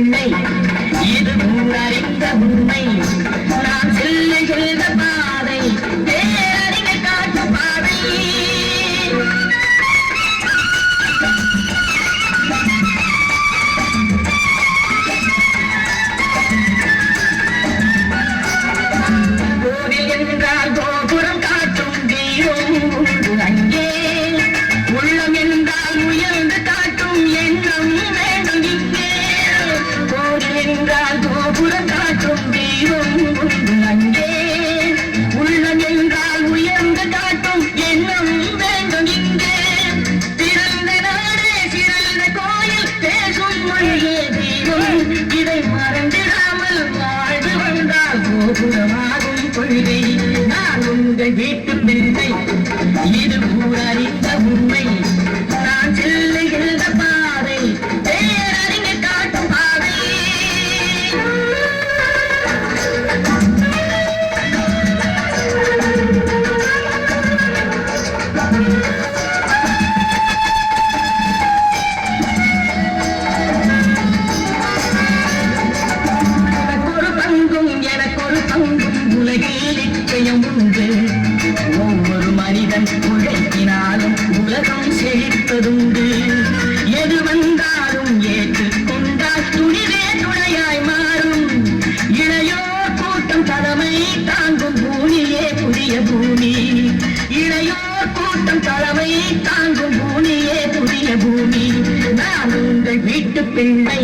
பிள்ளை இது ஊரறிந்த உண்மை நான் செல்லுகின்ற பாதை பேரறிஞ காட்டு பாதை கோவில் என்றால் கோபுரம் காட்டும் தெய்வம் உண்டு அங்கே உள்ளம் என்றால் உயர்ந்து காட்டும் எண்ணம் வேண்டும் இங்கே கோவில் என்றால் கோபுரம் காட்டும் தெய்வம் உண்டு அங்கே உள்ளம் என்றால் உயர்ந்து காட்டும் எண்ணம் வேண்டும் இங்கே பிறந்த நாடே சிறந்த கோயில் பேசும் மொழியே தெய்வம் இதை மறந்திடாமல் வாழ்ந்து வந்தால் கோபுரமாகும் கொள்கை நான் உங்கள் வீட்டு பிள்ளை இது ஊரறிந்த உண்மை நான் செல்லுகின்ற பாதை பேரறிஞ காட்டும் பாதை எனக்கொரு பங்கும் உலகில் நிச்சயம் உண்டு ஒவ்வொரு மனிதன் உழைக்கினாலும் உலகம் செழிப்பதுண்டு எது வந்தாலும் ஏற்றுக்கொண்டால் துணிவே துணையாய் மாறும் இளையோர் கூட்டம் தலைமை தாங்கும் பூமியே புதிய பூமி இளையோர் கூட்டம் தலைமை தாங்கும் பூமியே புதிய பூமி நான் உங்கள் வீட்டு பிள்ளை